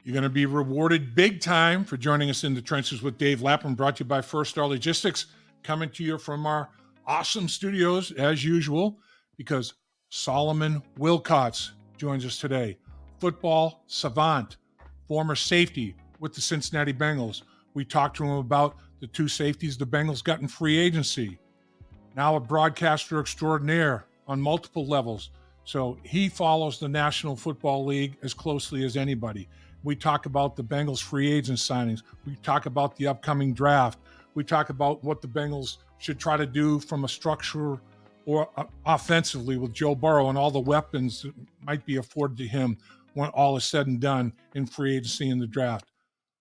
You're going to be rewarded big time for joining us in the trenches with Dave Lapham, brought to you by First Star Logistics, coming to you from our awesome studios as usual, because Solomon Wilcots joins us today. Football savant, former safety with the Cincinnati Bengals. We talked to him about the two safeties the Bengals got in free agency. Now a broadcaster extraordinaire on multiple levels. So he follows the National Football League as closely as anybody. We talk about the Bengals free agent signings. We talk about the upcoming draft. We talk about what the Bengals should try to do from a structure or offensively with Joe Burrow and all the weapons that might be afforded to him when all is said and done in free agency and the draft.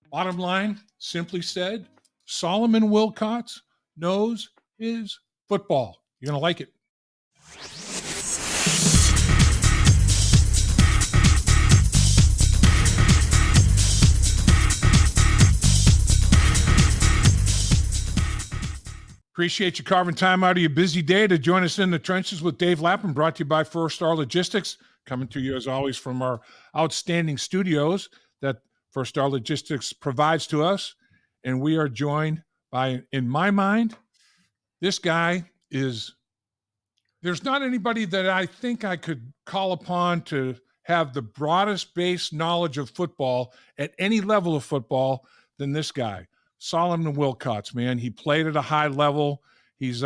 Bottom line, simply said, Solomon Wilcots knows his football. You're going to like it. Appreciate you carving time out of your busy day to join us in the trenches with Dave Lapham, brought to you by First Star Logistics, coming to you as always from our outstanding studios that First Star Logistics provides to us. And we are joined by, in my mind, this guy is, there's not anybody that I think I could call upon to have the broadest base knowledge of football at any level of football than this guy. Solomon Wilcots, man. He played at a high level. He's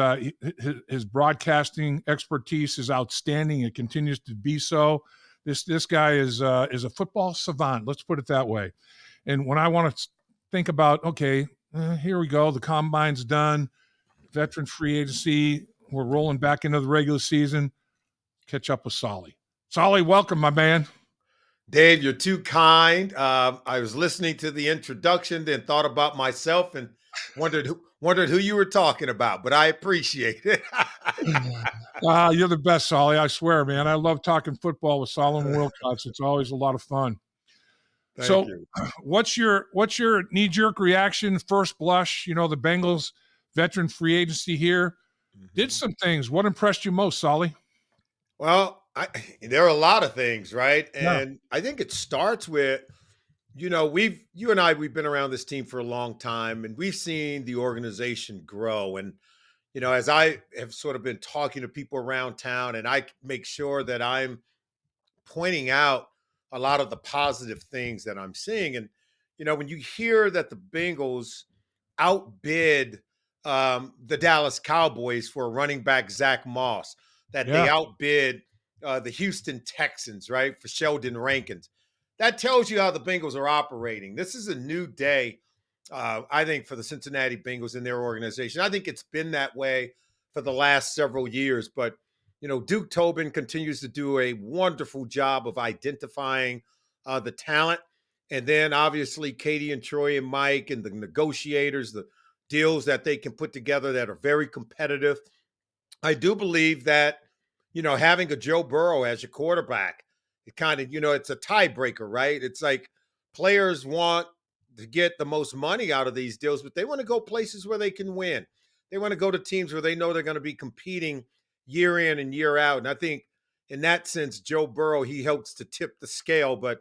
his broadcasting expertise is outstanding. It continues to be so. This guy is a football savant. Let's put it that way. And when I want to think about, okay, here we go. The combine's done. Veteran free agency. We're rolling back into the regular season. Catch up with Solly. Solly, welcome, my man. Dave, you're too kind. I was listening to the introduction, then thought about myself and wondered who you were talking about, but I appreciate it. You're the best, Solly. I swear, man. I love talking football with Solomon Wilcots. It's always a lot of fun. Thank you. What's your knee-jerk reaction, first blush? You know, the Bengals veteran free agency here did some things. What impressed you most, Solly? Well, there are a lot of things, right? And I think it starts with, you and I, we've been around this team for a long time, and we've seen the organization grow. And, as I have sort of been talking to people around town, and I make sure that I'm pointing out a lot of the positive things that I'm seeing. And, when you hear that the Bengals outbid the Dallas Cowboys for running back Zack Moss, that they outbid the Houston Texans, right, for Sheldon Rankins. That tells you how the Bengals are operating. This is a new day, I think, for the Cincinnati Bengals and their organization. I think it's been that way for the last several years. But, Duke Tobin continues to do a wonderful job of identifying the talent. And then, obviously, Katie and Troy and Mike and the negotiators, the deals that they can put together that are very competitive. I do believe that, having a Joe Burrow as your quarterback, it kind of, it's a tiebreaker, right? It's like players want to get the most money out of these deals, but they want to go places where they can win. They want to go to teams where they know they're going to be competing year in and year out. And I think in that sense, Joe Burrow, he helps to tip the scale. But,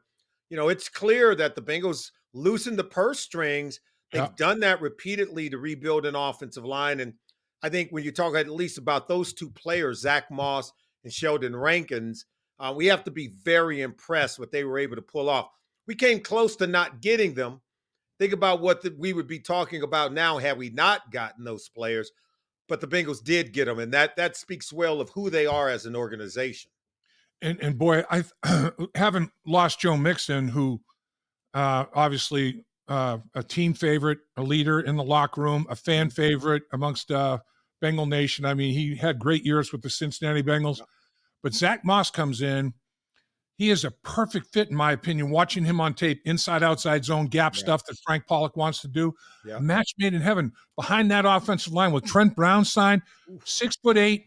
it's clear that the Bengals loosened the purse strings. They've done that repeatedly to rebuild an offensive line. And I think when you talk at least about those two players, Zack Moss and Sheldon Rankins, we have to be very impressed what they were able to pull off. We came close to not getting them. Think about what we would be talking about now had we not gotten those players. But the Bengals did get them, and that speaks well of who they are as an organization. And boy, I haven't lost Joe Mixon, who obviously a team favorite, a leader in the locker room, a fan favorite amongst Bengal Nation. I mean, he had great years with the Cincinnati Bengals. But Zack Moss comes in. He is a perfect fit, in my opinion, watching him on tape, inside, outside zone, gap stuff that Frank Pollock wants to do. A match made in heaven. Behind that offensive line with Trent Brown signed, 6'8",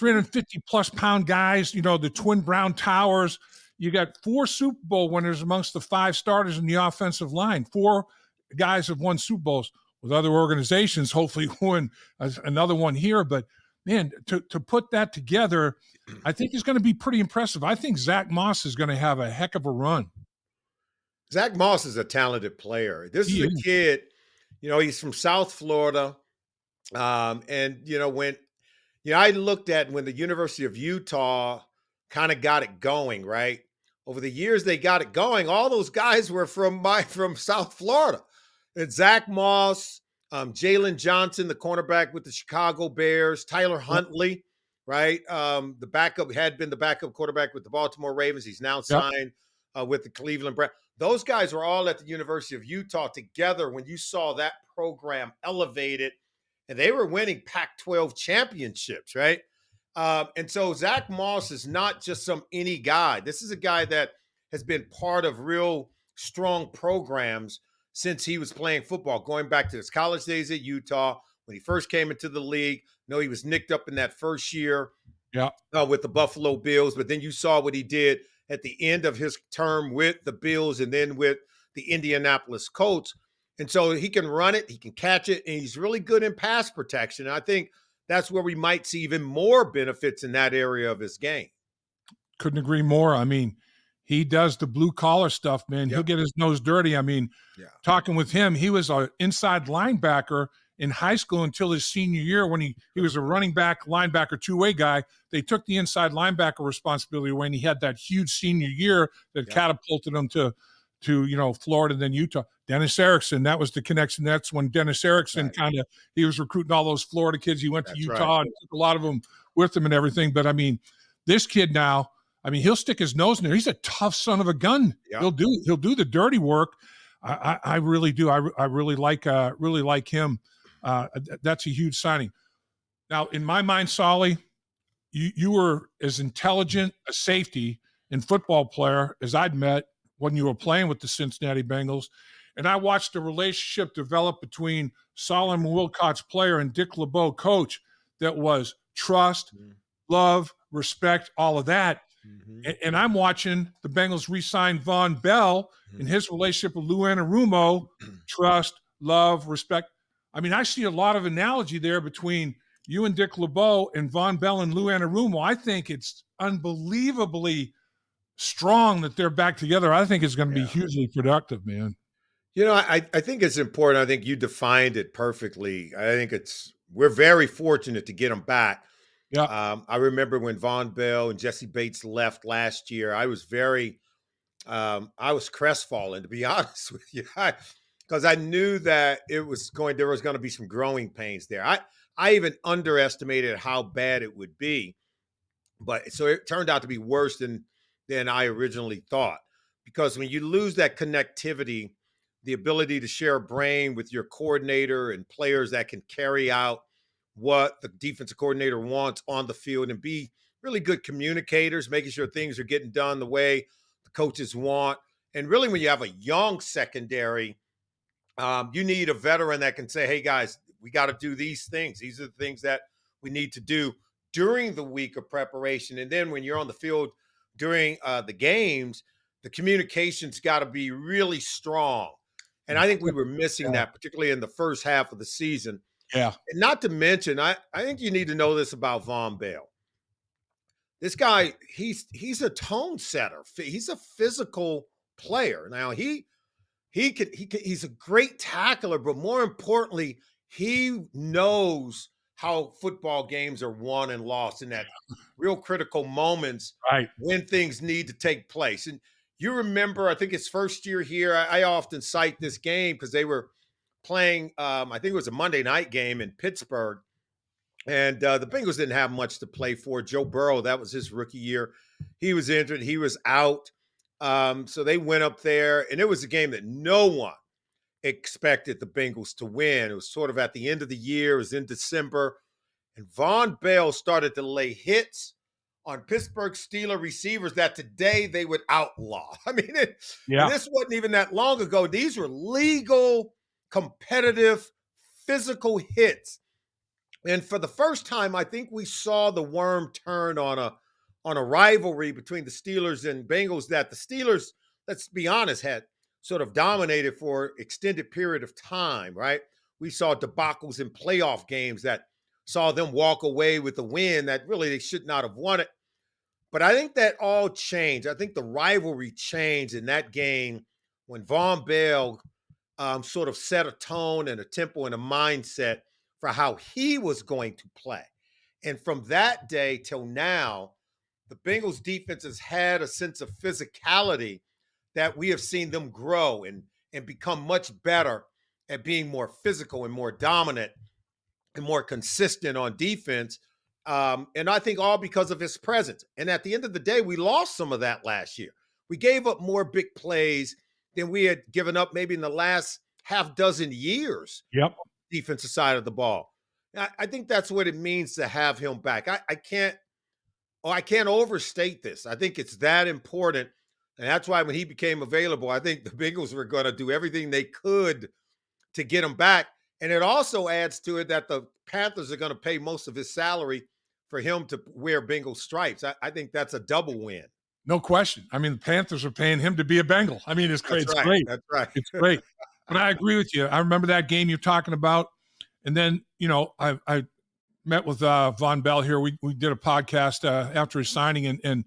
350-plus pound guys, the twin Brown Towers. You got 4 Super Bowl winners amongst the 5 starters in the offensive line. 4 guys have won Super Bowls with other organizations, hopefully win another one here. But, man, to put that together, I think is going to be pretty impressive. I think Zack Moss is going to have a heck of a run. Zack Moss is a talented player. This is He a is. kid, he's from South Florida. And I looked at when the University of Utah kind of got it going, right? Over the years they got it going. All those guys were from South Florida. And Zack Moss, Jalen Johnson, the cornerback with the Chicago Bears, Tyler Yep. Huntley, right? The backup had been the backup quarterback with the Baltimore Ravens. He's now Yep. signed with the Cleveland Browns. Those guys were all at the University of Utah together when you saw that program elevated, and they were winning Pac-12 championships, right? And so Zack Moss is not just some any guy. This is a guy that has been part of real strong programs since he was playing football, going back to his college days at Utah. When he first came into the league, he was nicked up in that first year Yeah. with the Buffalo Bills, but then you saw what he did at the end of his term with the Bills and then with the Indianapolis Colts. And so he can run it, he can catch it, and he's really good in pass protection. And I think that's where we might see even more benefits in that area of his game. Couldn't agree more. I mean, he does the blue collar stuff, man. He'll Yep. get his nose dirty. I mean, Yeah. talking with him, he was an inside linebacker in high school until his senior year when he was a running back, linebacker, two-way guy. They took the inside linebacker responsibility away, and he had that huge senior year that catapulted him to Florida and then Utah. Dennis Erickson, that was the connection. That's when Dennis Erickson he was recruiting all those Florida kids. He went to Utah and took a lot of them with him and everything. But I mean, this kid now, I mean, he'll stick his nose in there. He's a tough son of a gun. Yep. He'll do the dirty work. I really do. I really like him. That's a huge signing. Now, in my mind, Solly, you were as intelligent a safety and football player as I'd met when you were playing with the Cincinnati Bengals. And I watched the relationship develop between Solomon Wilcots, player, and Dick LeBeau, coach, that was trust, love, respect, all of that. Mm-hmm. And I'm watching the Bengals re-sign Vonn Bell in his relationship with Lou Anarumo, trust, love, respect. I mean, I see a lot of analogy there between you and Dick LeBeau and Vonn Bell and Lou Anarumo. I think it's unbelievably strong that they're back together. I think it's going to be hugely productive, man. I think it's important. I think you defined it perfectly. I think we're very fortunate to get them back. Yeah. I remember when Vonn Bell and Jesse Bates left last year, I was I was crestfallen, to be honest with you, because I knew that there was going to be some growing pains there. I even underestimated how bad it would be, but so it turned out to be worse than I originally thought. Because when you lose that connectivity, the ability to share a brain with your coordinator and players that can carry out what the defensive coordinator wants on the field and be really good communicators, making sure things are getting done the way the coaches want. And really, when you have a young secondary, you need a veteran that can say, hey, guys, we got to do these things. These are the things that we need to do during the week of preparation. And then when you're on the field during the games, the communication's got to be really strong. And I think we were missing that, particularly in the first half of the season. Yeah. And not to mention, I think you need to know this about Vonn Bell. This guy, he's a tone setter. He's a physical player. Now he's a great tackler, but more importantly, he knows how football games are won and lost in that real critical moments when things need to take place. And you remember, I think his first year here, I often cite this game because they were playing, I think it was a Monday night game in Pittsburgh. And the Bengals didn't have much to play for. Joe Burrow, that was his rookie year. He was injured. He was out. So they went up there, and it was a game that no one expected the Bengals to win. It was sort of at the end of the year. It was in December. And Vonn Bell started to lay hits on Pittsburgh Steelers receivers that today they would outlaw. I mean, and this wasn't even that long ago. These were legal, competitive, physical hits. And for the first time, I think we saw the worm turn on a rivalry between the Steelers and Bengals that the Steelers, let's be honest, had sort of dominated for extended period of time, right? We saw debacles in playoff games that saw them walk away with a win that really they should not have won it. But I think that all changed. I think the rivalry changed in that game when Vonn Bell sort of set a tone and a tempo and a mindset for how he was going to play. And from that day till now, the Bengals defense has had a sense of physicality that we have seen them grow and become much better at being more physical and more dominant and more consistent on defense. And I think all because of his presence. And at the end of the day, we lost some of that last year. We gave up more big plays than we had given up maybe in the last half dozen years. Yep. Defensive side of the ball. I think that's what it means to have him back. I can't overstate this. I think it's that important. And that's why when he became available, I think the Bengals were going to do everything they could to get him back. And it also adds to it that the Panthers are going to pay most of his salary for him to wear Bengal stripes. I think that's a double win. No question. I mean, the Panthers are paying him to be a Bengal. I mean, it's great. It's great. That's right. It's great. But I agree with you. I remember that game you're talking about. And then, I met with Vonn Bell here. We did a podcast after his signing, and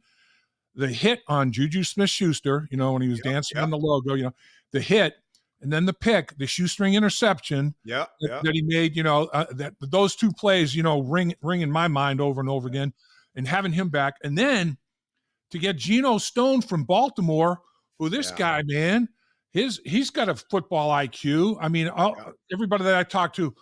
the hit on Juju Smith-Schuster, when he was dancing on the logo, the hit, and then the pick, the shoestring interception that he made, that those two plays, ring in my mind over and over again, and having him back. And then to get Geno Stone from Baltimore, who this guy, man, he's got a football IQ. I mean, everybody that I talk to,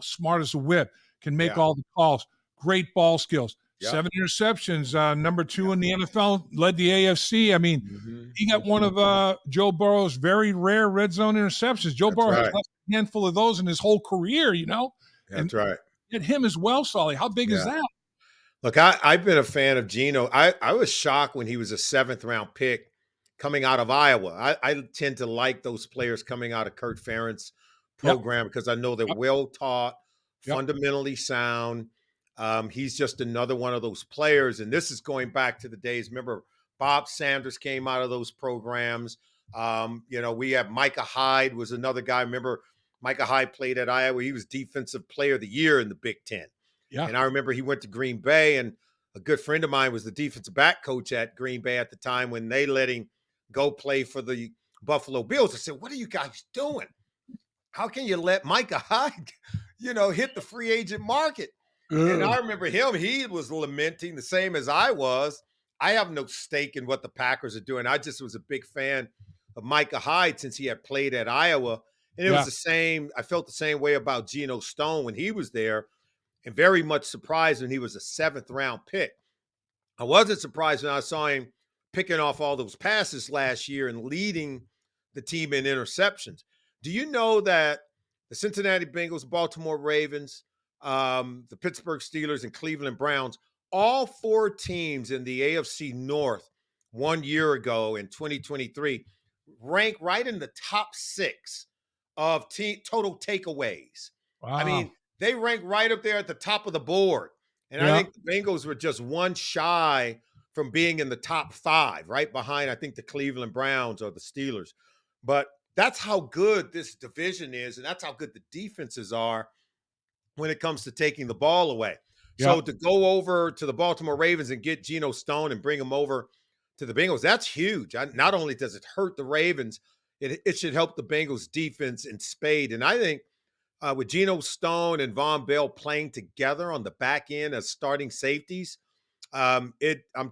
smart as a whip, can make all the calls, great ball skills. 7 interceptions, number 2 in the NFL, led the AFC. I mean, he got one of Joe Burrow's very rare red zone interceptions. Joe Burrow has left a handful of those in his whole career, That's right. Get him as well, Solly. How big is that? Look, I've been a fan of Geno. I was shocked when he was a 7th-round pick coming out of Iowa. I tend to like those players coming out of Kurt Ferentz program because I know they're well taught, fundamentally sound. He's just another one of those players. And this is going back to the days. Remember, Bob Sanders came out of those programs. We have Micah Hyde was another guy. Remember, Micah Hyde played at Iowa. He was Defensive Player of the Year in the Big Ten. Yeah. And I remember he went to Green Bay, and a good friend of mine was the defensive back coach at Green Bay at the time when they let him go play for the Buffalo Bills. I said, what are you guys doing? How can you let Micah Hyde, hit the free agent market? And I remember him, he was lamenting the same as I was. I have no stake in what the Packers are doing. I just was a big fan of Micah Hyde since he had played at Iowa. And it was the same. I felt the same way about Geno Stone when he was there, and very much surprised when he was a 7th-round pick. I wasn't surprised when I saw him picking off all those passes last year and leading the team in interceptions. Do you know that the Cincinnati Bengals, Baltimore Ravens, the Pittsburgh Steelers, and Cleveland Browns, all 4 teams in the AFC North 1 year ago in 2023 rank right in the top 6 of total takeaways? Wow. I mean, they rank right up there at the top of the board. And I think the Bengals were just one shy from being in the top 5, right behind, I think, the Cleveland Browns or the Steelers. But that's how good this division is, and that's how good the defenses are when it comes to taking the ball away. So to go over to the Baltimore Ravens and get Geno Stone and bring him over to the Bengals, that's huge. Not only does it hurt the Ravens, it should help the Bengals defense in spade. And I think with Geno Stone and Vonn Bell playing together on the back end as starting safeties, I'm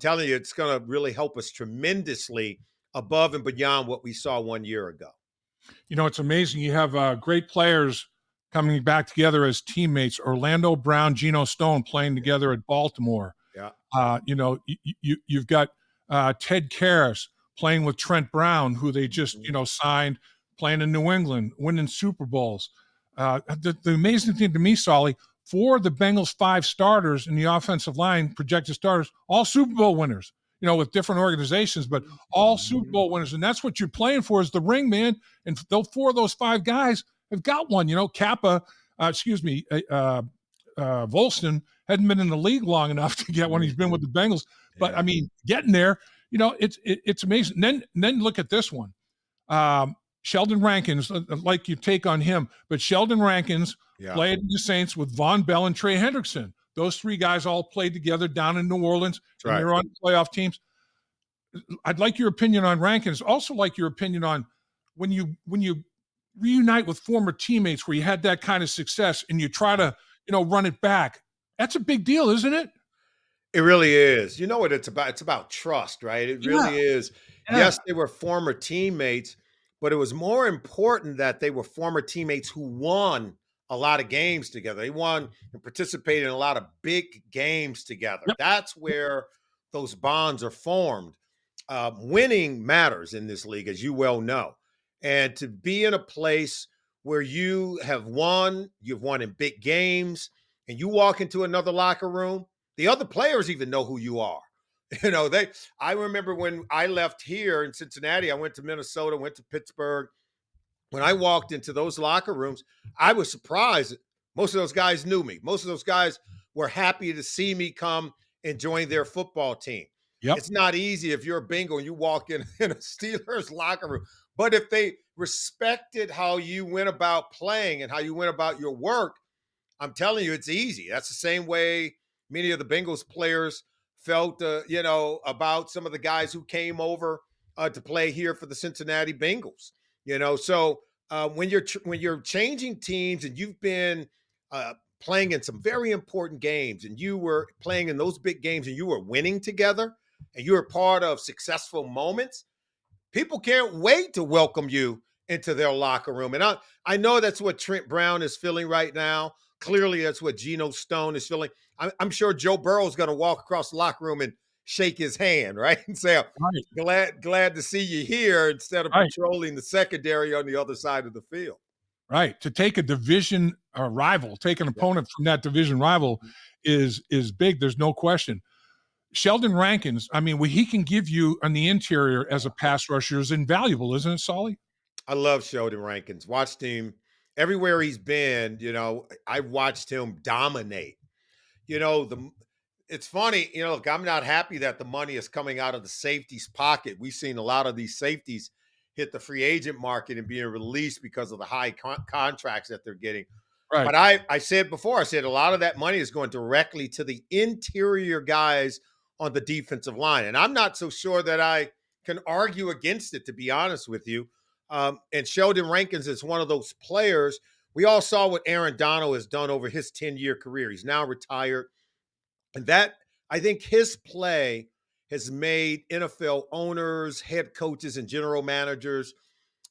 telling you, it's going to really help us tremendously above and beyond what we saw 1 year ago. It's amazing. You have great players coming back together as teammates. Orlando Brown, Geno Stone playing together at Baltimore. Yeah. You've got Ted Karras playing with Trent Brown, who they just, signed, playing in New England, winning Super Bowls. The amazing thing to me, Solly, for the Bengals 5 starters in the offensive line, projected starters, all Super Bowl winners, with different organizations, but all Super Bowl winners. And that's what you're playing for, is the ring, man. And 4 of those 5 guys have got one. Volston hadn't been in the league long enough to get one. He's been with the Bengals. But, I mean, getting there, it's amazing. And then look at this one. Sheldon Rankins, like your take on him, but Sheldon Rankins played in the Saints with Vonn Bell and Trey Hendrickson. Those 3 guys all played together down in New Orleans, and they're on playoff teams. I'd like your opinion on Rankins. Also like your opinion on when you reunite with former teammates where you had that kind of success and you try to, run it back, that's a big deal, isn't it? It really is. You know what it's about? It's about trust, right? It Yeah, really is. yeah. Yes, they were former teammates, but it was more important that they were former teammates who won a lot of games together. They won and participated in a lot of big games together. Yep. That's where those bonds are formed. Winning matters in this league, as you well know. And to be in a place where you've won in big games, and you walk into another locker room, the other players even know who you are. I remember when I left here in Cincinnati, I went to Minnesota, went to Pittsburgh. When I walked into those locker rooms, I was surprised. Most of those guys knew me. Most of those guys were happy to see me come and join their football team. Yep. It's not easy if you're a Bengal and you walk in a Steelers locker room. But if they respected how you went about playing and how you went about your work, I'm telling you, it's easy. That's the same way many of the Bengals players felt, about some of the guys who came over to play here for the Cincinnati Bengals. When you're changing teams and you've been playing in some very important games, and you were playing in those big games, and you were winning together, and you were part of successful moments, people can't wait to welcome you into their locker room. And I know that's what Trent Brown is feeling right now. Clearly, that's what Geno Stone is feeling. I'm sure Joe Burrow is going to walk across the locker room and shake his hand, right? And say, Right. glad to see you here, instead of Right. patrolling the secondary on the other side of the field. Right. To take a division rival, take an Yeah. opponent from that division rival is big. There's no question. Sheldon Rankins, I mean, what he can give you on the interior as a pass rusher is invaluable, isn't it, Solly? I love Sheldon Rankins. Watched him everywhere he's been. I've watched him dominate. It's funny, look, I'm not happy that the money is coming out of the safety's pocket. We've seen a lot of these safeties hit the free agent market and being released because of the high contracts that they're getting. Right. But I said before, I said a lot of that money is going directly to the interior guys on the defensive line. And I'm not so sure that I can argue against it, to be honest with you. And Sheldon Rankins is one of those players. We all saw what Aaron Donald has done over his 10-year career. He's now retired. And that, I think his play has made NFL owners, head coaches, and general managers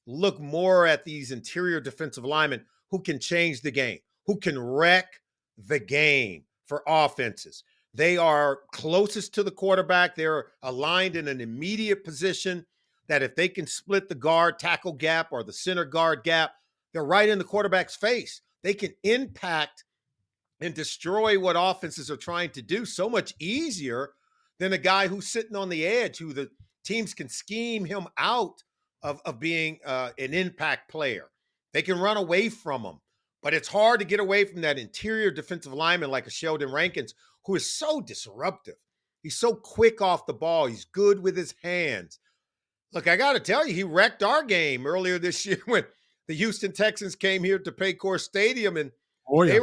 look more at these interior defensive linemen who can change the game, who can wreck the game for offenses. They are closest to the quarterback. They're aligned in an immediate position that if they can split the guard tackle gap or the center guard gap, they're right in the quarterback's face. They can impact and destroy what offenses are trying to do so much easier than a guy who's sitting on the edge, who the teams can scheme him out of being an impact player. They can run away from him, but it's hard to get away from that interior defensive lineman like a Sheldon Rankins, who is so disruptive. He's so quick off the ball. He's good with his hands. Look, I got to tell you, he wrecked our game earlier this year when the Houston Texans came here to Paycor Stadium, and Oh, yeah.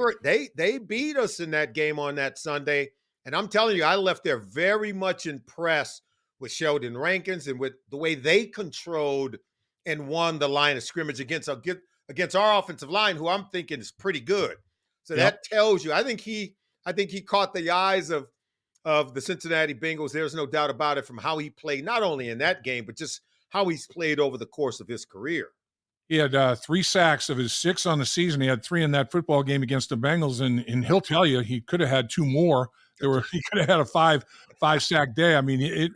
they beat us in that game on that Sunday. And I'm telling you, I left there very much impressed with Sheldon Rankins and with the way they controlled and won the line of scrimmage against our offensive line, who I'm thinking is pretty good. So Yep. that tells you, I think he caught the eyes of the Cincinnati Bengals. There's no doubt about it, from how he played, not only in that game, but just how he's played over the course of his career. He had 3 sacks of his 6 on the season. He had 3 in that football game against the Bengals, and he'll tell you he could have had 2 more. He could have had a 5 sack day. I mean, he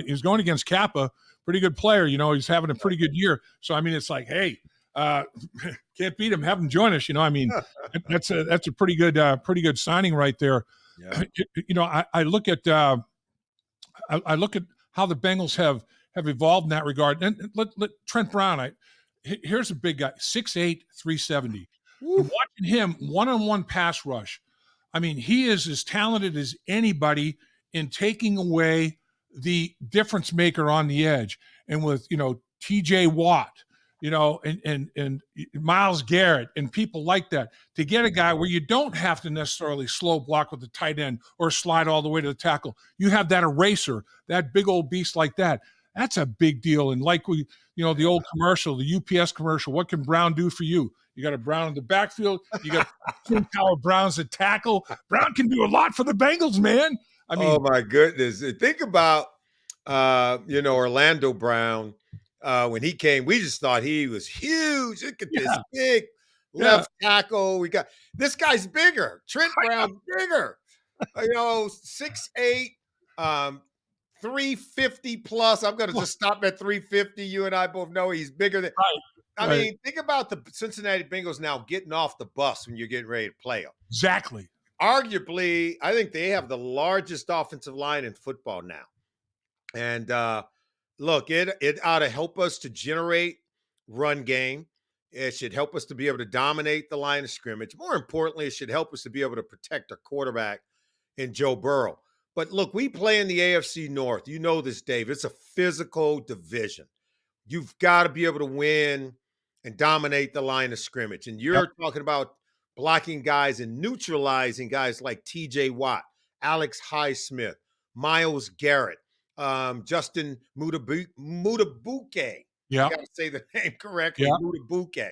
was going against Kappa, pretty good player. He's having a pretty good year. So I mean, it's like, hey, can't beat him. Have him join us. I mean, that's a pretty good signing right there. Yeah. I look at I look at how the Bengals have evolved in that regard. And let Trent Brown. Here's a big guy, 6'8", 370. And watching him one-on-one pass rush, I mean, he is as talented as anybody in taking away the difference maker on the edge. And with, TJ Watt, and Myles Garrett and people like that, to get a guy where you don't have to necessarily slow block with the tight end or slide all the way to the tackle. You have that eraser, that big old beast like that. That's a big deal. And like the old commercial, the UPS commercial, what can Brown do for you? You got a Brown in the backfield. You got Twin Tower Browns at tackle. Brown can do a lot for the Bengals, man. I Oh mean, my goodness. Think about Orlando Brown. When he came, we just thought he was huge. Look at this yeah, big yeah, left tackle. We got this guy's bigger. Trent Brown bigger. 6'8", 350 plus. I'm gonna just stop at 350. You and I both know he's bigger than right, I right, mean, think about the Cincinnati Bengals now getting off the bus when you're getting ready to play them. exactly. Arguably, I think they have the largest offensive line in football now. And look, it ought to help us to generate run game. It should help us to be able to dominate the line of scrimmage. More importantly, it should help us to be able to protect our quarterback in Joe Burrow. But look, we play in the AFC North. You know this, Dave. It's a physical division. You've got to be able to win and dominate the line of scrimmage. And Yep. you're talking about blocking guys and neutralizing guys like TJ Watt, Alex Highsmith, Miles Garrett, Justin Mutabuke. I Yeah. got to say the name correctly, Yeah. Mutabuke.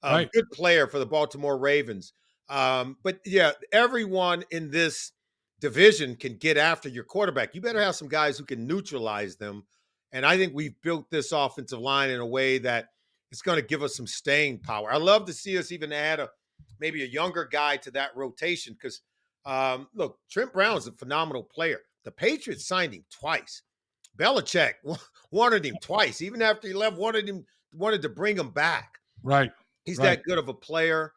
Right. Good player for the Baltimore Ravens. But yeah, everyone in this division can get after your quarterback. You better have some guys who can neutralize them. And I think we've built this offensive line in a way that it's going to give us some staying power. I love to see us even add maybe a younger guy to that rotation because look, Trent Brown is a phenomenal player. The Patriots signed him twice. Belichick wanted him twice. Even after he left, wanted to bring him back. Right. He's Right. that good of a player.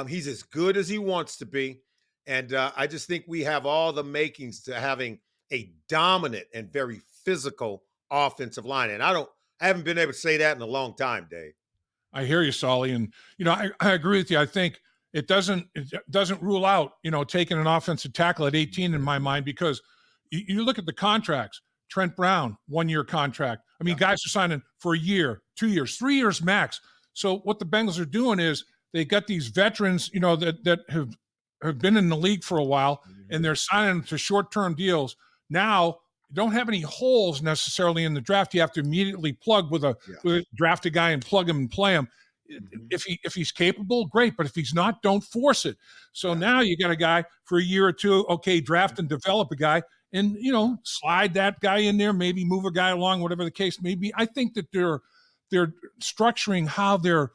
He's as good as he wants to be. And I just think we have all the makings to having a dominant and very physical offensive line. And I haven't been able to say that in a long time, Dave. I hear you, Solly, and I agree with you. I think it doesn't rule out taking an offensive tackle at 18 in my mind because you look at the contracts. Trent Brown, 1 year contract. I mean, Yeah. guys are signing for a year, 2 years, 3 years max. So what the Bengals are doing is they got these veterans, that have been in the league for a while, and they're signing to short-term deals. Now you don't have any holes necessarily in the draft. You have to immediately plug with a draft a guy and plug him and play him. Mhm. If he's capable, great. But if he's not, don't force it. So Yeah. now you got a guy for a year or two. Okay, draft and develop a guy, and slide that guy in there. Maybe move a guy along, whatever the case may be. I think that they're structuring how they're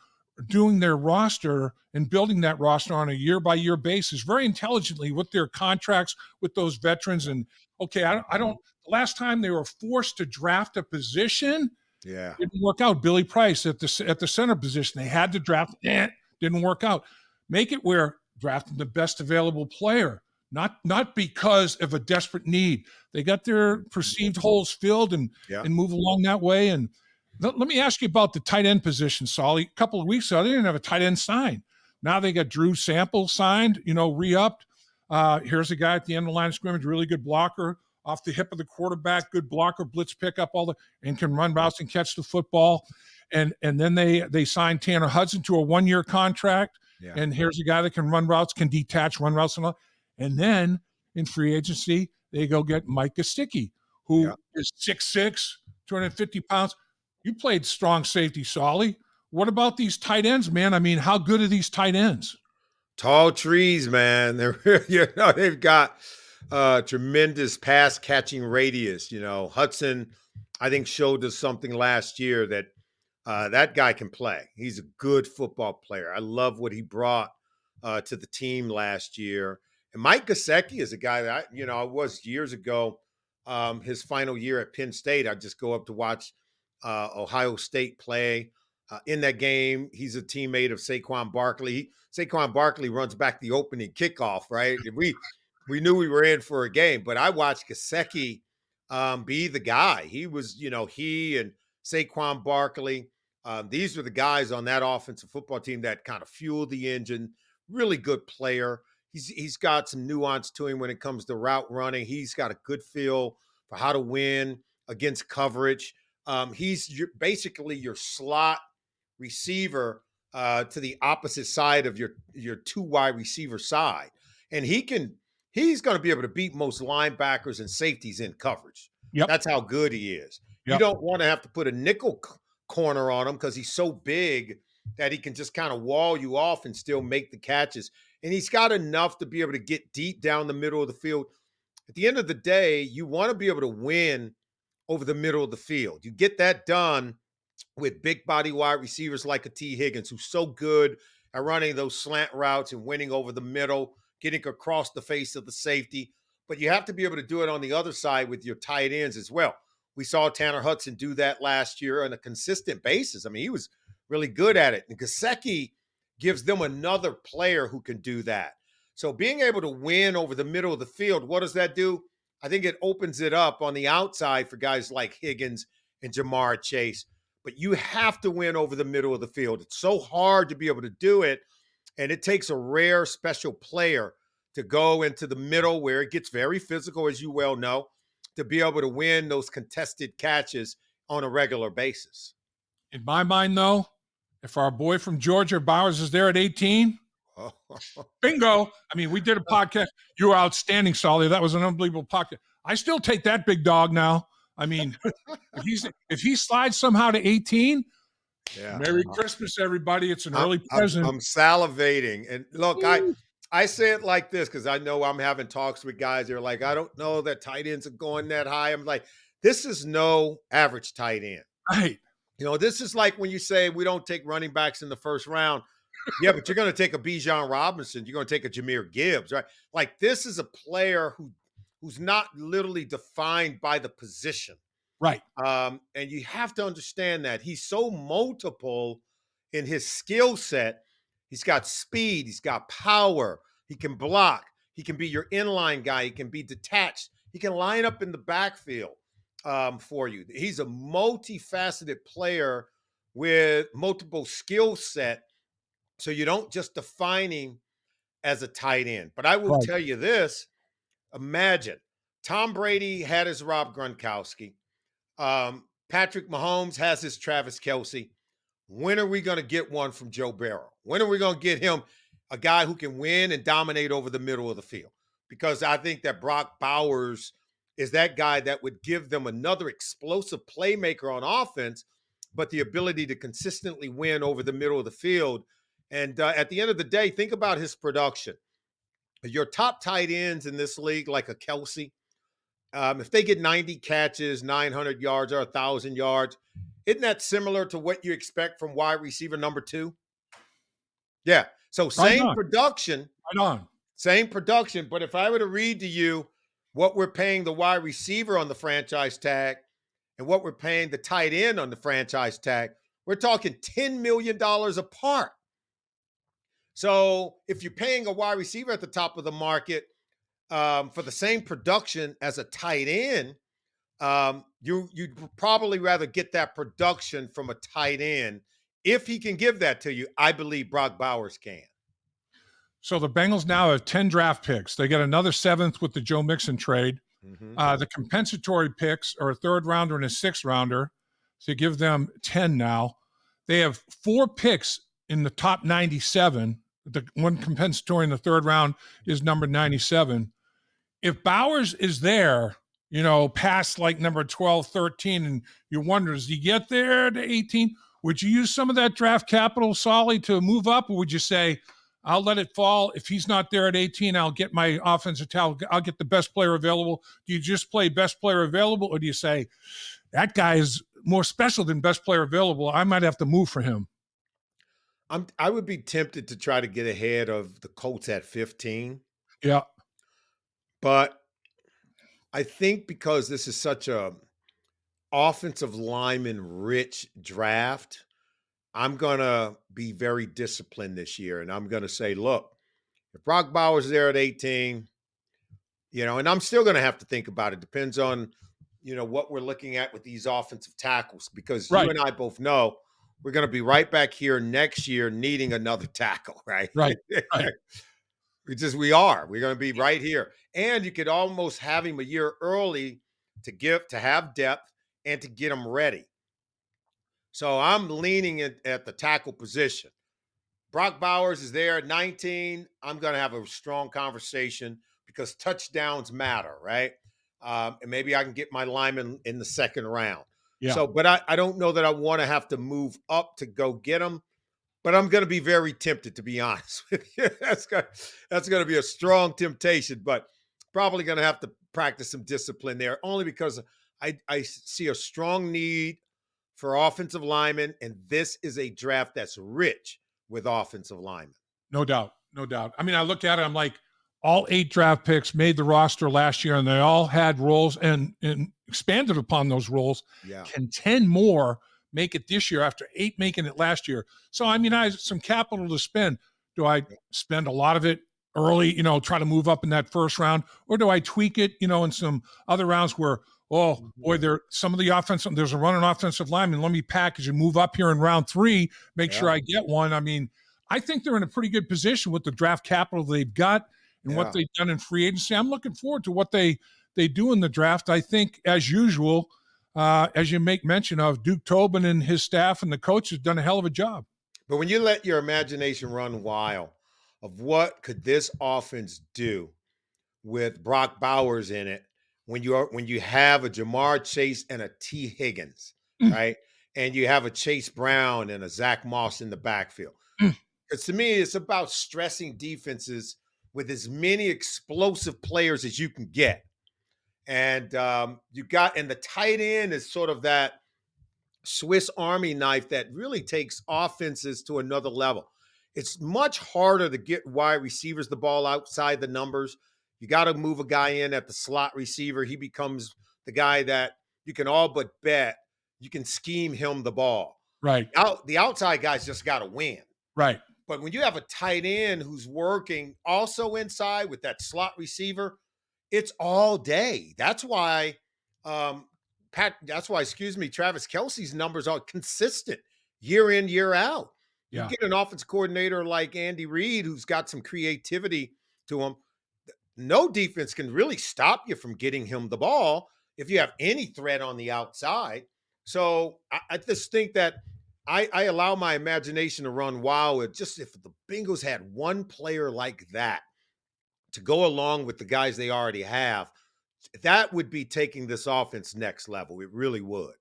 doing their roster and building that roster on a year by year basis very intelligently with their contracts with those veterans. And okay, I don't. The last time they were forced to draft a position, Yeah. didn't work out. Billy Price at the center position, they had to draft. Didn't work out. Make it where drafting the best available player, not because of a desperate need. They got their perceived holes filled Yeah. and move along that way. And let me ask you about the tight end position, Solly. A couple of weeks ago, they didn't have a tight end signed. Now they got Drew Sample signed, re-upped. Here's a guy at the end of the line of scrimmage, really good blocker off the hip of the quarterback, good blocker, blitz pickup, and can run routes and catch the football. And then they signed Tanner Hudson to a 1 year contract. Yeah. And here's a guy that can run routes, can detach, run routes, and all. And then in free agency, they go get Mike Gesicki, who is 6'6", 250 pounds. You played strong safety, Solly. What about these tight ends, man? I mean, how good are these tight ends? Tall trees, man. They've got tremendous pass catching radius. Hudson, I think, showed us something last year that that guy can play. He's a good football player. I love what he brought to the team last year. And Mike Gesicki is a guy that I was years ago. His final year at Penn State, I'd just go up to watch Ohio State play. In that game, he's a teammate of Saquon Barkley. Saquon Barkley runs back the opening kickoff, right? We knew we were in for a game, but I watched Gesicki be the guy. He was, he and Saquon Barkley. These were the guys on that offensive football team that kind of fueled the engine. Really good player. He's got some nuance to him when it comes to route running. He's got a good feel for how to win against coverage. He's basically your slot receiver to the opposite side of your two wide receiver side, and he's going to be able to beat most linebackers and safeties in coverage. Yep. That's how good he is. You Yep. don't want to have to put a nickel corner on him because he's so big that he can just kind of wall you off and still make the catches. And he's got enough to be able to get deep down the middle of the field. At the end of the day, you want to be able to win over the middle of the field. You get that done with big body wide receivers like a T. Higgins, who's so good at running those slant routes and winning over the middle, getting across the face of the safety. But you have to be able to do it on the other side with your tight ends as well. We saw Tanner Hudson do that last year on a consistent basis. I mean, he was really good at it. And Gesicki gives them another player who can do that. So being able to win over the middle of the field, what does that do? I think it opens it up on the outside for guys like Higgins and Jamar Chase. But you have to win over the middle of the field. It's so hard to be able to do it. And it takes a rare, special player to go into the middle where it gets very physical, as you well know, to be able to win those contested catches on a regular basis. In my mind, though, if our boy from Georgia, Bowers, is there at 18, bingo. I mean, we did a podcast. You were outstanding, Solly. That was an unbelievable podcast. I still take that big dog now. I mean, if he slides somehow to 18, Yeah. Merry Christmas, everybody. It's an early present. I'm salivating. And look, I say it like this because I know I'm having talks with guys. They're like, I don't know that tight ends are going that high. I'm like, this is no average tight end. Right. You know, this is like when you say we don't take running backs in the first round. Yeah, but you're going to take a Bijan Robinson. You're going to take a Jahmyr Gibbs, right? Like this is a player who's not literally defined by the position. Right. And you have to understand that he's so multiple in his skill set. He's got speed, he's got power, he can block, he can be your inline guy, he can be detached, he can line up in the backfield for you. He's a multifaceted player with multiple skill set. So you don't just define him as a tight end. But I will tell you this: imagine Tom Brady had his Rob Gronkowski. Patrick Mahomes has his Travis Kelce. When are we going to get one from Joe Burrow? When are we going to get him a guy who can win and dominate over the middle of the field? Because I think that Brock Bowers is that guy that would give them another explosive playmaker on offense, but the ability to consistently win over the middle of the field. And at the end of the day, think about his production. Your top tight ends in this league, like a Kelce, if they get 90 catches, 900 yards, or 1,000 yards, isn't that similar to what you expect from wide receiver number 2? Yeah. So same production. Right on. Same production. But if I were to read to you what we're paying the wide receiver on the franchise tag and what we're paying the tight end on the franchise tag, we're talking $10 million apart. So if you're paying a wide receiver at the top of the market for the same production as a tight end, you'd probably rather get that production from a tight end. If he can give that to you, I believe Brock Bowers can. So the Bengals now have 10 draft picks. They get another 7th with the Joe Mixon trade. Mm-hmm. The compensatory picks are a 3rd rounder and a 6th rounder. So you give them 10 now. They have 4 picks in the top 97. The one compensatory in the 3rd round is number 97. If Bowers is there, you know, past like number 12, 13, and you wonder, does he get there to 18? Would you use some of that draft capital, Solly, to move up? Or would you say, I'll let it fall. If he's not there at 18, I'll get my offensive talent. I'll get the best player available. Do you just play best player available? Or do you say, that guy is more special than best player available? I might have to move for him. I would be tempted to try to get ahead of the Colts at 15. Yeah. But I think because this is such a offensive lineman rich draft, I'm going to be very disciplined this year. And I'm going to say, look, if Brock Bowers is there at 18, you know, and I'm still going to have to think about it. Depends on, you know, what we're looking at with these offensive tackles, because you and I both know we're going to be right back here next year needing another tackle, right? Right. We are. We're going to be right here. And you could almost have him a year early to have depth and to get him ready. So I'm leaning at the tackle position. Brock Bowers is there at 19. I'm going to have a strong conversation because touchdowns matter, right? And maybe I can get my lineman in the 2nd round. Yeah. So, but I don't know that I want to have to move up to go get him. But I'm going to be very tempted, to be honest with you. That's going to be a strong temptation, but probably going to have to practice some discipline there, only because I see a strong need for offensive linemen, and this is a draft that's rich with offensive linemen. No doubt. No doubt. I mean, I look at it, I'm like, all 8 draft picks made the roster last year, and they all had roles and expanded upon those roles. Yeah. Can 10 more make it this year after 8 making it last year? So, I mean, I have some capital to spend. Do I spend a lot of it early, try to move up in that first round? Or do I tweak it, in some other rounds where, oh, boy, some of the offensive, there's a running offensive lineman. Let me package and move up here in round 3, make sure I get one. I mean, I think they're in a pretty good position with the draft capital they've got and what they've done in free agency. I'm looking forward to what they do in the draft. I think, as usual, as you make mention of, Duke Tobin and his staff and the coach has done a hell of a job. But when you let your imagination run wild of what could this offense do with Brock Bowers in it, when you have a Jamar Chase and a T. Higgins, right? And you have a Chase Brown and a Zack Moss in the backfield. Because to me, it's about stressing defenses with as many explosive players as you can get. And and the tight end is sort of that Swiss Army knife that really takes offenses to another level. It's much harder to get wide receivers the ball outside the numbers. You got to move a guy in at the slot receiver. He becomes the guy that you can all but bet you can scheme him the ball. Right. The outside guys just got to win. Right. But when you have a tight end who's working also inside with that slot receiver, it's all day. That's why Travis Kelce's numbers are consistent year in, year out. You get an offense coordinator like Andy Reid, who's got some creativity to him. No defense can really stop you from getting him the ball if you have any threat on the outside. So I just think that I allow my imagination to run wild with just if the Bengals had one player like that to go along with the guys they already have, that would be taking this offense next level. It really would.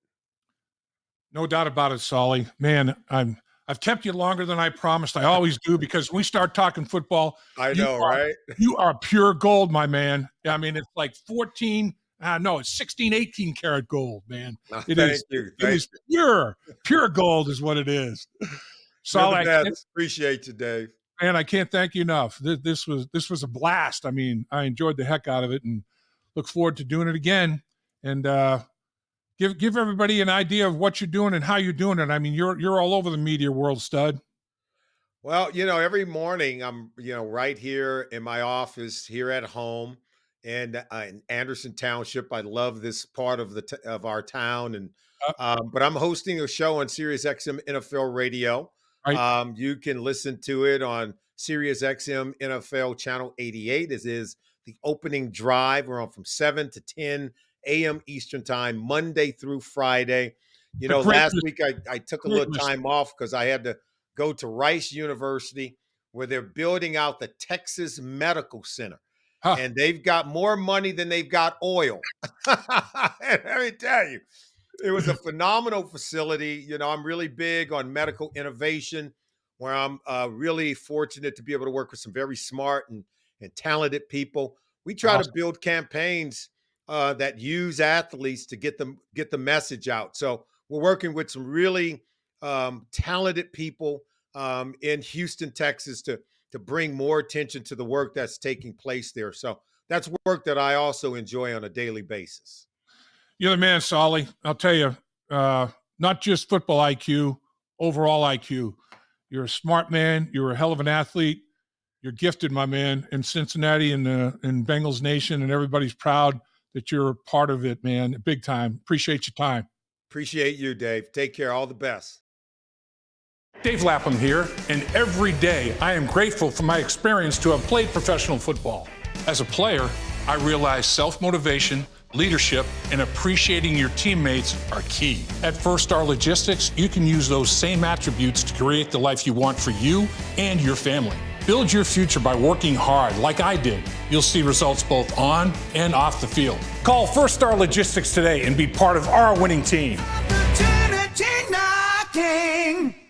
No doubt about it, Solly. Man, I've kept you longer than I promised. I always do, because when we start talking football, right? You are pure gold, my man. I mean, it's like 16, 18 karat gold, man. It is pure gold is what it is. Solly, I appreciate you, Dave. Man, I can't thank you enough. This was a blast. I mean, I enjoyed the heck out of it and look forward to doing it again. And give everybody an idea of what you're doing and how you're doing it. I mean, you're all over the media world, stud. Well, every morning I'm, right here in my office here at home and in Anderson Township. I love this part of of our town, and but I'm hosting a show on SiriusXM NFL Radio. Right. You can listen to it on SiriusXM NFL Channel 88. This is the opening drive. We're on from 7 to 10 a.m. Eastern Time, Monday through Friday. Last week I took a little time off because I had to go to Rice University, where they're building out the Texas Medical Center. And they've got more money than they've got oil. Let me tell you, it was a phenomenal facility. I'm really big on medical innovation, where I'm really fortunate to be able to work with some very smart and talented people. We try to build campaigns that use athletes to get the message out. So we're working with some really talented people in Houston, Texas, to bring more attention to the work that's taking place there. So that's work that I also enjoy on a daily basis. You're the man, Solly. I'll tell you, not just football IQ, overall IQ. You're a smart man. You're a hell of an athlete. You're gifted, my man, in Cincinnati and in Bengals Nation, and everybody's proud that you're part of it, man. Big time. Appreciate your time. Appreciate you, Dave. Take care. All the best. Dave Lapham here, and every day I am grateful for my experience to have played professional football. As a player, I realized self-motivation, leadership, and appreciating your teammates are key. At First Star Logistics, you can use those same attributes to create the life you want for you and your family. Build your future by working hard like I did. You'll see results both on and off the field. Call First Star Logistics today and be part of our winning team. Reuniting!